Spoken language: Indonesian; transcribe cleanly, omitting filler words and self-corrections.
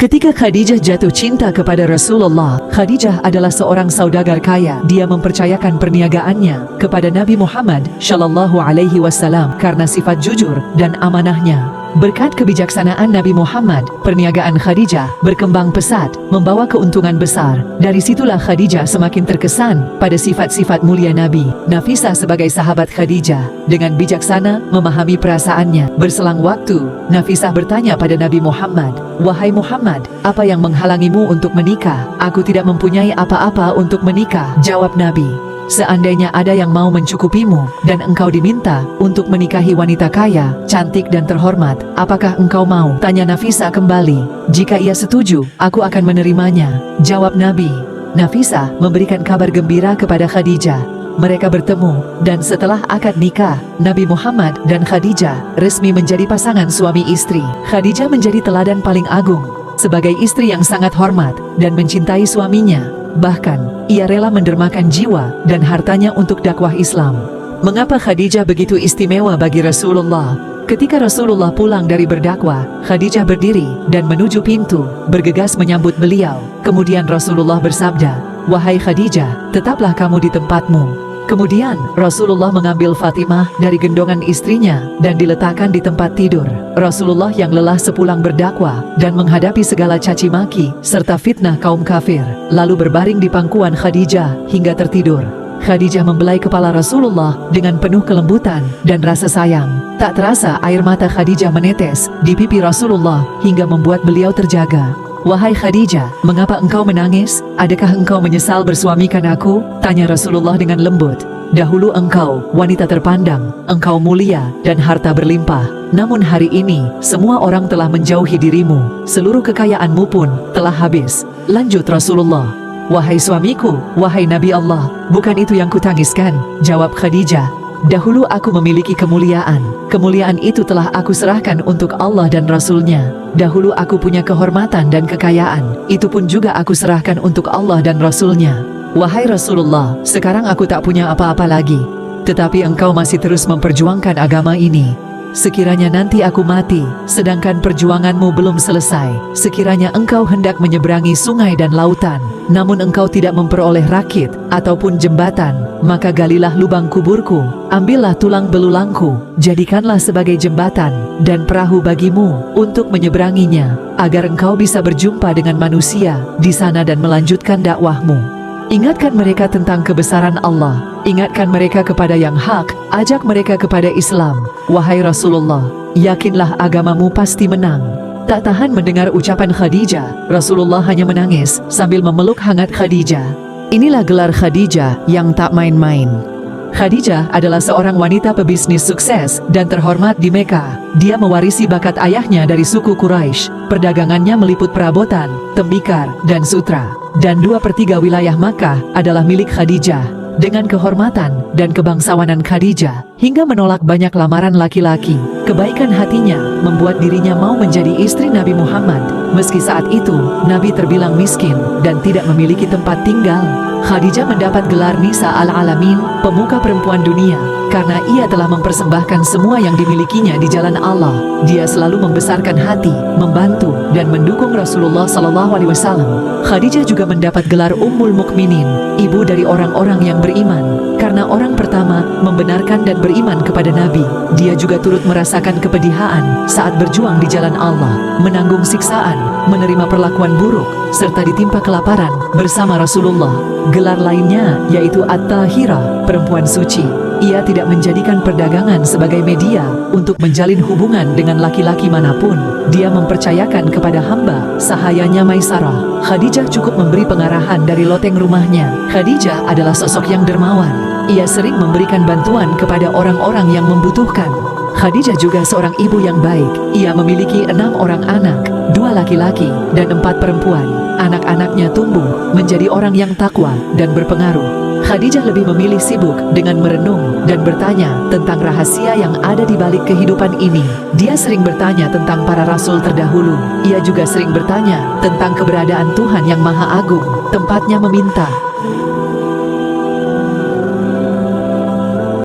Ketika Khadijah jatuh cinta kepada Rasulullah, Khadijah adalah seorang saudagar kaya. Dia mempercayakan perniagaannya kepada Nabi Muhammad Shallallahu Alaihi Wasallam karena sifat jujur dan amanahnya. Berkat kebijaksanaan Nabi Muhammad, perniagaan Khadijah berkembang pesat, membawa keuntungan besar. Dari situlah Khadijah semakin terkesan pada sifat-sifat mulia Nabi. Nafisah sebagai sahabat Khadijah, dengan bijaksana memahami perasaannya. Berselang waktu, Nafisah bertanya pada Nabi Muhammad, "Wahai Muhammad, apa yang menghalangimu untuk menikah?" "Aku tidak mempunyai apa-apa untuk menikah," jawab Nabi. "Seandainya ada yang mau mencukupimu dan engkau diminta untuk menikahi wanita kaya, cantik dan terhormat, apakah engkau mau?" tanya Nafisah kembali. "Jika ia setuju, aku akan menerimanya," jawab Nabi. Nafisah memberikan kabar gembira kepada Khadijah. Mereka bertemu, dan setelah akad nikah, Nabi Muhammad dan Khadijah resmi menjadi pasangan suami istri. Khadijah menjadi teladan paling agung sebagai istri yang sangat hormat dan mencintai suaminya. Bahkan, ia rela mendermakan jiwa dan hartanya untuk dakwah Islam. Mengapa Khadijah begitu istimewa bagi Rasulullah? Ketika Rasulullah pulang dari berdakwah, Khadijah berdiri dan menuju pintu, bergegas menyambut beliau. Kemudian Rasulullah bersabda, "Wahai Khadijah, tetaplah kamu di tempatmu." Kemudian, Rasulullah mengambil Fatimah dari gendongan istrinya dan diletakkan di tempat tidur. Rasulullah yang lelah sepulang berdakwah dan menghadapi segala caci maki serta fitnah kaum kafir, lalu berbaring di pangkuan Khadijah hingga tertidur. Khadijah membelai kepala Rasulullah dengan penuh kelembutan dan rasa sayang. Tak terasa air mata Khadijah menetes di pipi Rasulullah hingga membuat beliau terjaga. "Wahai Khadijah, mengapa engkau menangis? Adakah engkau menyesal bersuamikan aku?" tanya Rasulullah dengan lembut. "Dahulu engkau wanita terpandang, engkau mulia dan harta berlimpah. Namun hari ini, semua orang telah menjauhi dirimu. Seluruh kekayaanmu pun telah habis," lanjut Rasulullah. "Wahai suamiku, wahai Nabi Allah, bukan itu yang kutangiskan," jawab Khadijah. "Dahulu aku memiliki kemuliaan. Kemuliaan itu telah aku serahkan untuk Allah dan Rasul-Nya. Dahulu aku punya kehormatan dan kekayaan. Itu pun juga aku serahkan untuk Allah dan Rasul-Nya. Wahai Rasulullah, sekarang aku tak punya apa-apa lagi. Tetapi engkau masih terus memperjuangkan agama ini. Sekiranya nanti aku mati, sedangkan perjuanganmu belum selesai, sekiranya engkau hendak menyeberangi sungai dan lautan, namun engkau tidak memperoleh rakit ataupun jembatan, maka galilah lubang kuburku, ambillah tulang belulangku, jadikanlah sebagai jembatan dan perahu bagimu untuk menyeberanginya, agar engkau bisa berjumpa dengan manusia di sana dan melanjutkan dakwahmu. Ingatkan mereka tentang kebesaran Allah, ingatkan mereka kepada yang hak, ajak mereka kepada Islam. Wahai Rasulullah, yakinlah agamamu pasti menang." Tak tahan mendengar ucapan Khadijah, Rasulullah hanya menangis sambil memeluk hangat Khadijah. Inilah gelar Khadijah yang tak main-main. Khadijah adalah seorang wanita pebisnis sukses dan terhormat di Mekah. Dia mewarisi bakat ayahnya dari suku Quraisy. Perdagangannya meliput perabotan, tembikar, dan sutra. Dan 2/3 wilayah Makkah adalah milik Khadijah. Dengan kehormatan dan kebangsawanan Khadijah, hingga menolak banyak lamaran laki-laki, kebaikan hatinya membuat dirinya mau menjadi istri Nabi Muhammad. Meski saat itu, Nabi terbilang miskin dan tidak memiliki tempat tinggal. Khadijah mendapat gelar Nisa al-Alamin, pemuka perempuan dunia, karena ia telah mempersembahkan semua yang dimilikinya di jalan Allah. Dia selalu membesarkan hati, membantu, dan mendukung Rasulullah SAW. Khadijah juga mendapat gelar Ummul Mukminin, ibu dari orang-orang yang beriman, karena orang pertama membenarkan dan beriman kepada Nabi. Dia juga turut merasakan kepedihan saat berjuang di jalan Allah, menanggung siksaan, menerima perlakuan buruk, serta ditimpa kelaparan bersama Rasulullah. Gelar lainnya yaitu At-Tahira, perempuan suci. Ia tidak menjadikan perdagangan sebagai media untuk menjalin hubungan dengan laki-laki manapun. Dia mempercayakan kepada hamba sahayanya Maisarah. Khadijah cukup memberi pengarahan dari loteng rumahnya. Khadijah adalah sosok yang dermawan. Ia sering memberikan bantuan kepada orang-orang yang membutuhkan. Khadijah juga seorang ibu yang baik. Ia memiliki 6 orang anak, 2 laki-laki dan 4 perempuan. Anak-anaknya tumbuh menjadi orang yang takwa dan berpengaruh. Khadijah lebih memilih sibuk dengan merenung dan bertanya tentang rahasia yang ada di balik kehidupan ini. Dia sering bertanya tentang para rasul terdahulu. Ia juga sering bertanya tentang keberadaan Tuhan yang Maha Agung. Tempatnya meminta